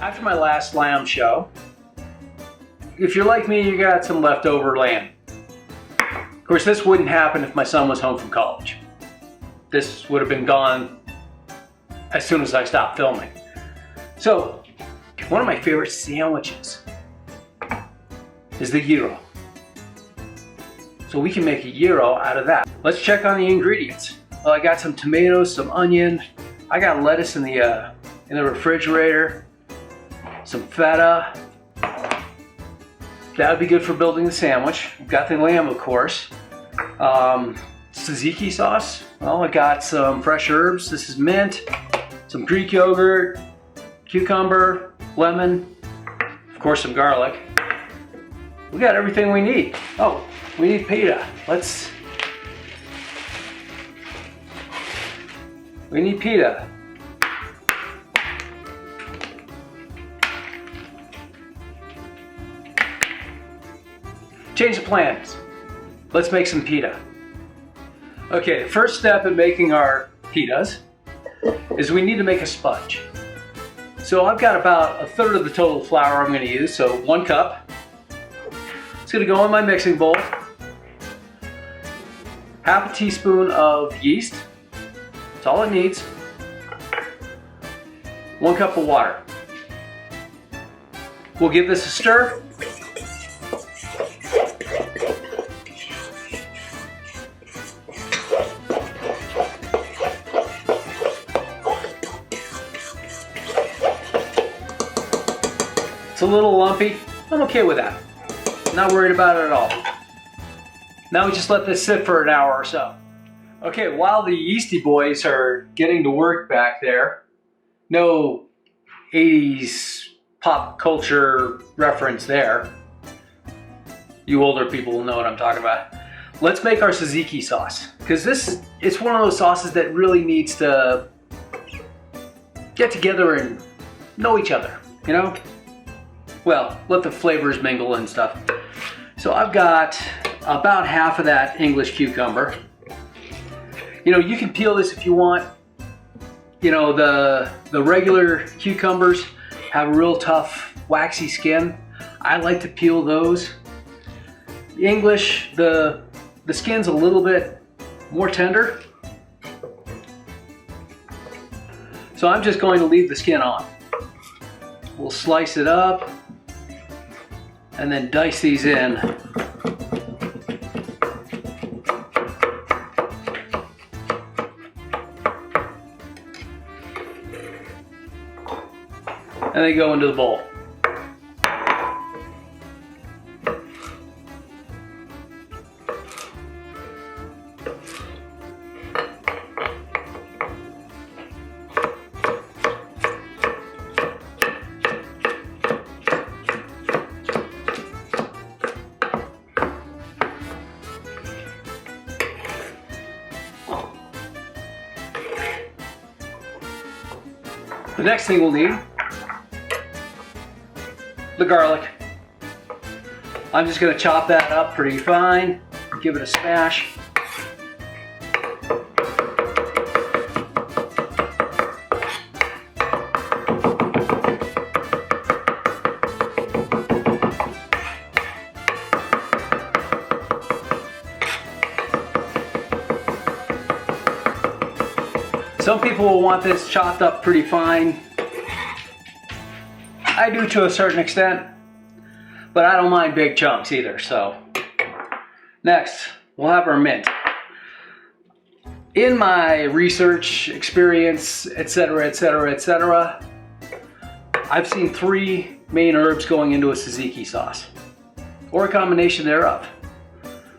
After my last lamb show, if you're like me, you got some leftover lamb. Of course, this wouldn't happen if my son was home from college. This would have been gone as soon as I stopped filming. So, one of my favorite sandwiches is the gyro. So we can make a gyro out of that. Let's check on the ingredients. Well, I got some tomatoes, some onion. I got lettuce in the refrigerator. Some feta. That would be good for building the sandwich. Got the lamb, of course. Tzatziki sauce. Well, I got some fresh herbs. This is mint, some Greek yogurt, cucumber, lemon, of course some garlic. We got everything we need. Oh, we need pita. We need pita. Change the plans. Let's make some pita. Okay, the first step in making our pitas is we need to make a sponge. So I've got about 1/3 of the total flour I'm going to use, so 1 cup. It's going to go in my mixing bowl. 1/2 teaspoon of yeast. That's all it needs. 1 cup of water. We'll give this a stir. It's a little lumpy. I'm okay with that. Not worried about it at all. Now we just let this sit for an hour or so. Okay, while the yeasty boys are getting to work back there, no 80s pop culture reference there. You older people will know what I'm talking about. Let's make our tzatziki sauce, because it's one of those sauces that really needs to get together and know each other, you know? Well, let the flavors mingle and stuff. So I've got about half of that English cucumber. You know, you can peel this if you want. You know, the regular cucumbers have a real tough, waxy skin. I like to peel those. The English, the skin's a little bit more tender. So I'm just going to leave the skin on. We'll slice it up and then dice these in. And they go into the bowl. The next thing we'll need, the garlic. I'm just going to chop that up pretty fine, give it a smash. Some people will want this chopped up pretty fine. I do to a certain extent, but I don't mind big chunks either, so. Next, we'll have our mint. In my research, experience, etc., I've seen 3 main herbs going into a tzatziki sauce, or a combination thereof.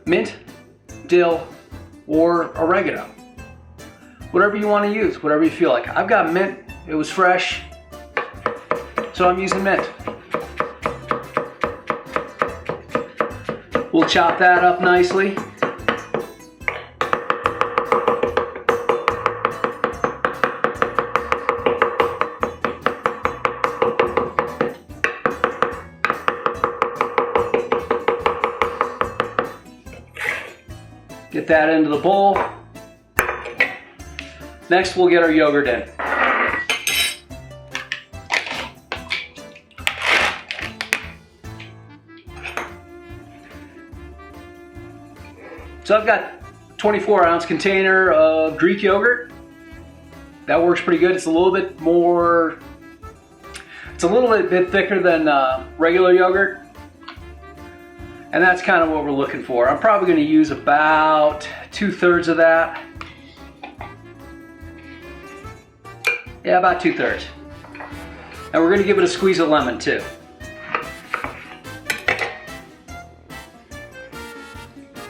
Mint, dill, or oregano. Whatever you want to use, whatever you feel like. I've got mint, it was fresh, so I'm using mint. We'll chop that up nicely. Get that into the bowl. Next, we'll get our yogurt in. So I've got a 24-ounce container of Greek yogurt. That works pretty good. It's a little bit more, it's a little bit thicker than regular yogurt. And that's kind of what we're looking for. I'm probably going to use about 2/3 of that. Yeah, about 2/3. And we're going to give it a squeeze of lemon too.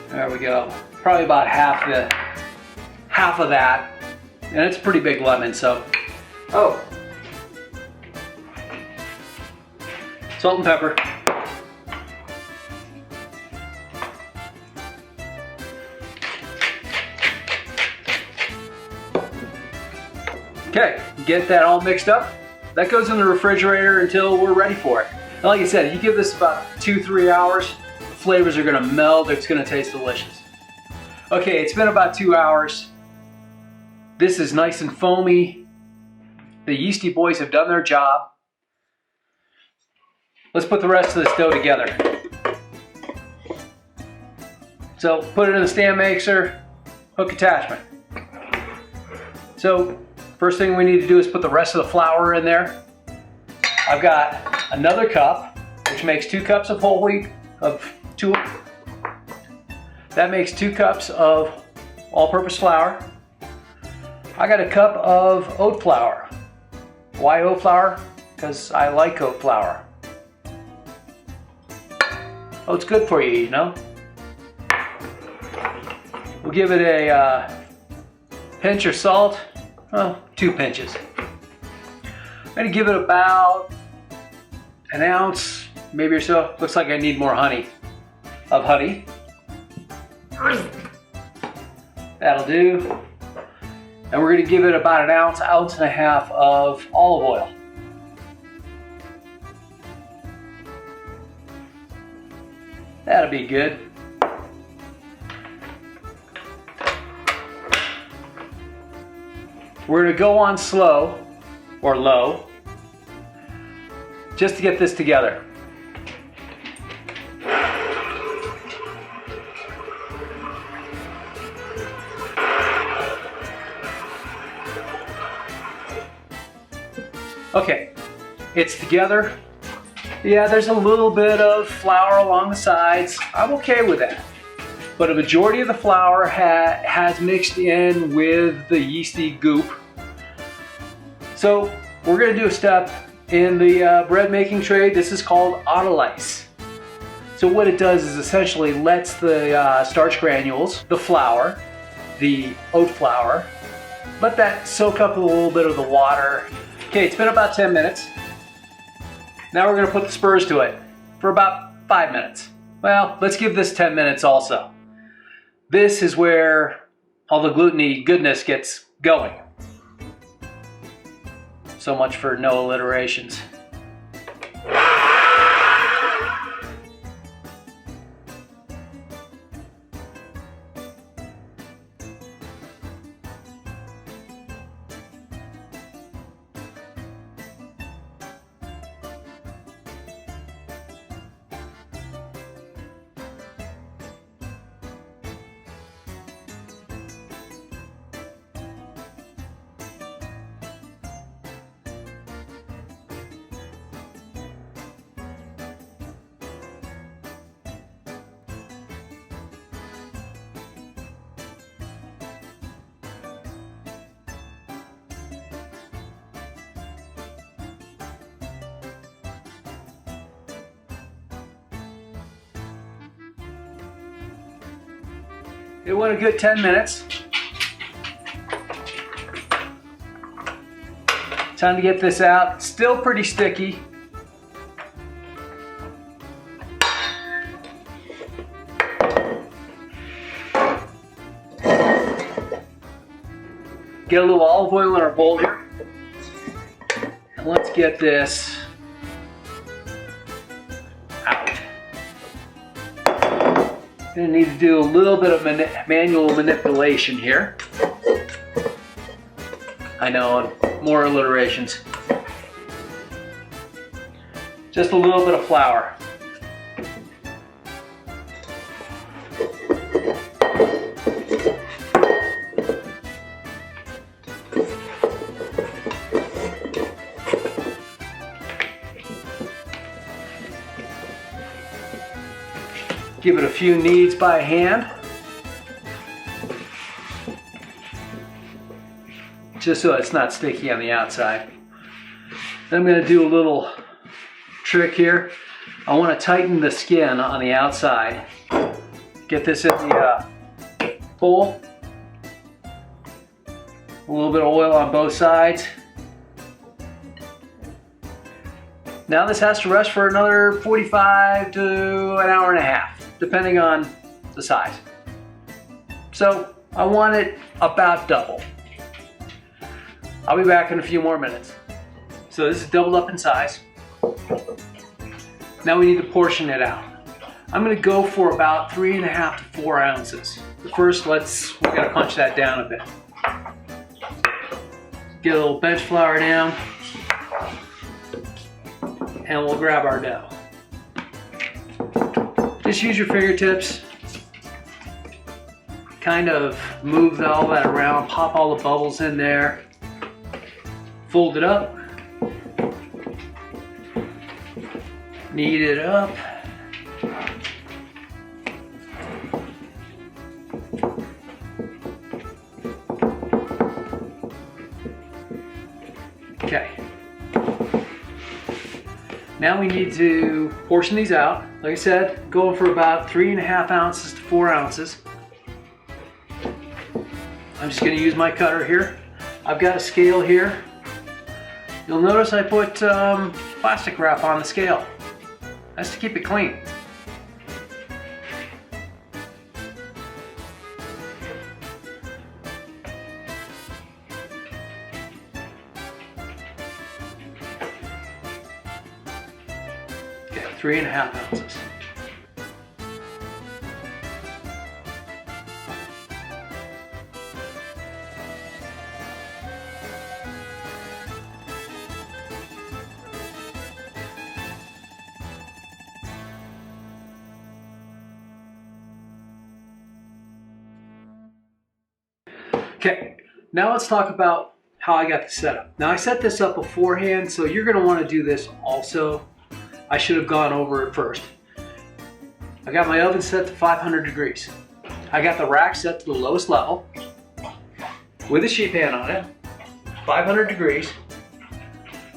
There we go. Probably about half of that. And it's a pretty big lemon, so. Oh. Salt and pepper. Okay, get that all mixed up. That goes in the refrigerator until we're ready for it. And like I said, you give this about 2-3 hours, the flavors are gonna meld, it's gonna taste delicious. Okay, it's been about 2 hours. This is nice and foamy. The yeasty boys have done their job. Let's put the rest of this dough together. So put it in the stand mixer, hook attachment. So first thing we need to do is put the rest of the flour in there. I've got another cup, which makes 2 cups of whole wheat, that makes 2 cups of all-purpose flour. I got a cup of oat flour. Why oat flour? Because I like oat flour. Oat's good for you, you know. We'll give it a pinch of salt. Well, 2 pinches. I'm gonna give it about an ounce, maybe or so. Looks like I need more honey. That'll do. And we're gonna give it about an ounce and a half of olive oil. That'll be good. We're gonna go on slow or low just to get this together. Okay, it's together. Yeah, there's a little bit of flour along the sides. I'm okay with that. But a majority of the flour has mixed in with the yeasty goop. So we're gonna do a step in the bread making tray. This is called autolyse. So what it does is essentially lets the starch granules, the flour, the oat flour, let that soak up a little bit of the water. Okay, it's been about 10 minutes. Now we're gonna put the spurs to it for about 5 minutes. Well, let's give this 10 minutes also. This is where all the gluten-y goodness gets going. So much for no alliterations. It went a good 10 minutes. Time to get this out. Still pretty sticky. Get a little olive oil in our bowl here. And let's get this out. Gonna need to do a little bit of manual manipulation here. I know, more alliterations. Just a little bit of flour. Give it a few kneads by hand, just so it's not sticky on the outside. Then I'm going to do a little trick here. I want to tighten the skin on the outside. Get this in the bowl. A little bit of oil on both sides. Now this has to rest for another 45 to an hour and a half, depending on the size. So I want it about double. I'll be back in a few more minutes. So this is doubled up in size. Now we need to portion it out. I'm going to go for about 3.5 to 4 ounces. But first, we got to punch that down a bit. Get a little bench flour down, and we'll grab our dough. Just use your fingertips. Kind of move all that around, pop all the bubbles in there. Fold it up. Knead it up. Okay. Now we need to portion these out. Like I said, going for about 3.5 ounces to 4 ounces. I'm just going to use my cutter here. I've got a scale here. You'll notice I put plastic wrap on the scale. That's to keep it clean. Okay, 3.5 ounces. Okay, now let's talk about how I got this set up. Now I set this up beforehand, so you're going to want to do this also. I should have gone over it first. I got my oven set to 500 degrees. I got the rack set to the lowest level with a sheet pan on it, 500 degrees.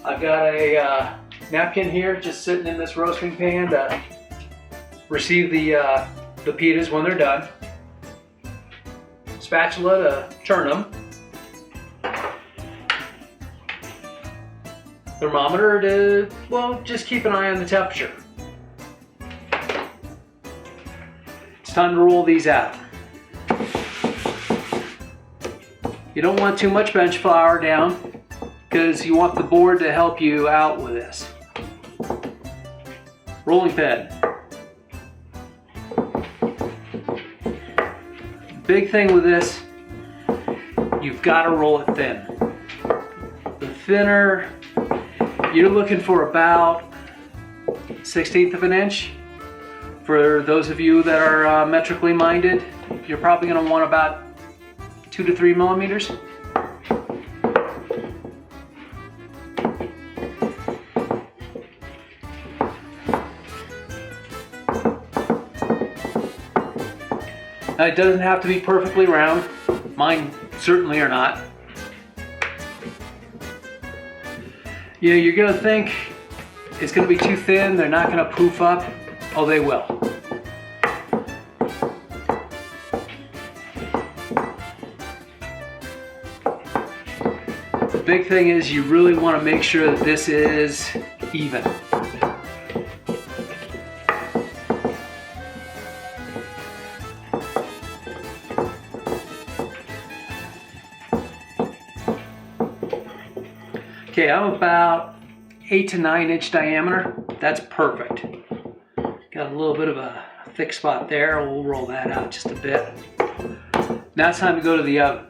I've got a napkin here just sitting in this roasting pan to receive the pitas when they're done. Spatula to turn them. Thermometer to, well, just keep an eye on the temperature. It's time to roll these out. You don't want too much bench flour down because you want the board to help you out with this. Rolling pin. Big thing with this, you've got to roll it thin. The thinner, you're looking for about 1/16 of an inch. For those of you that are metrically minded, you're probably going to want about 2 to 3 millimeters. Now it doesn't have to be perfectly round. Mine certainly are not. You know, you're gonna think it's gonna be too thin, they're not gonna poof up. Oh, they will. The big thing is you really wanna make sure that this is even. Okay, I'm about 8 to 9 inch diameter. That's perfect. Got a little bit of a thick spot there. We'll roll that out just a bit. Now it's time to go to the oven.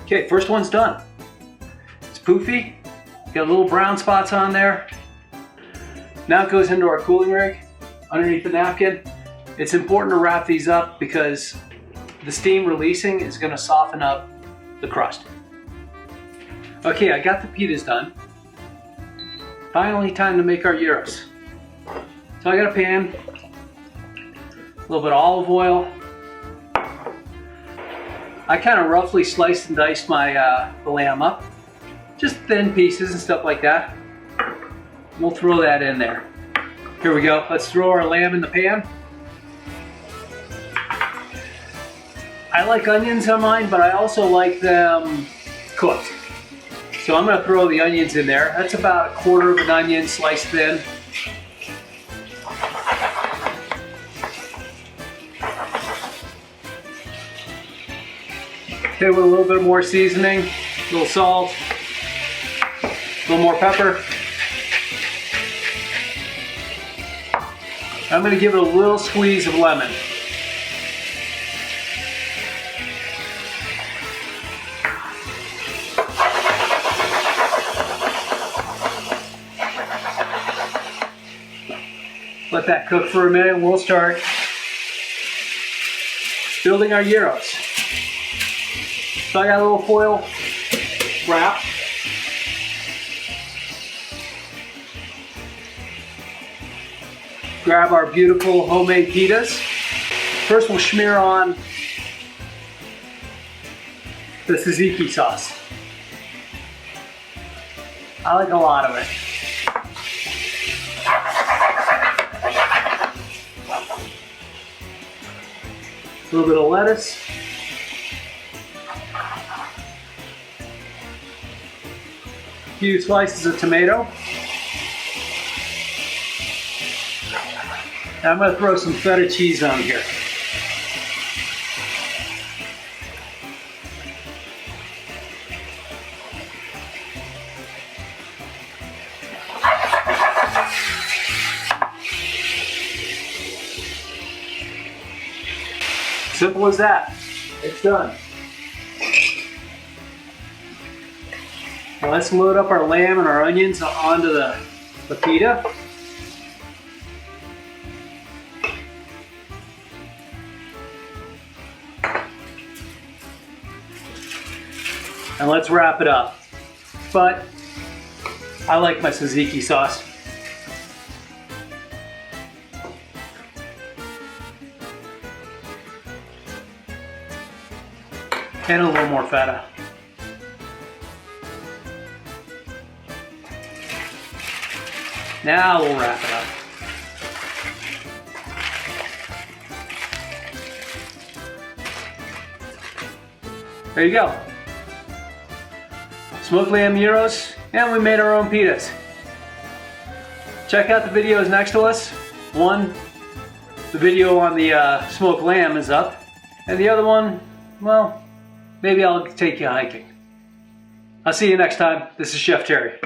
Okay, first one's done. It's poofy, got little brown spots on there. Now it goes into our cooling rig underneath the napkin. It's important to wrap these up because the steam releasing is going to soften up the crust. Okay, I got the pitas done. Finally, time to make our gyros. So I got a pan, a little bit of olive oil. I kind of roughly sliced and diced my the lamb up, just thin pieces and stuff like that. We'll throw that in there. Here we go. Let's throw our lamb in the pan. I like onions on mine, but I also like them cooked. So I'm going to throw the onions in there. That's about 1/4 of an onion sliced thin. Okay, with a little bit more seasoning, a little salt, a little more pepper. I'm going to give it a little squeeze of lemon. Let that cook for a minute and we'll start building our gyros. So I got a little foil wrap. Grab our beautiful homemade pitas. First we'll smear on the tzatziki sauce. I like a lot of it. A little bit of lettuce. A few slices of tomato. And I'm going to throw some feta cheese on here. Simple as that. It's done. Now let's load up our lamb and our onions onto the pita. And let's wrap it up. But I like my tzatziki sauce. And a little more feta. Now we'll wrap it up. There you go. Smoked lamb gyros, and we made our own pitas. Check out the videos next to us. One, the video on the smoked lamb is up, and the other one, well, maybe I'll take you hiking. I'll see you next time. This is Chef Terry.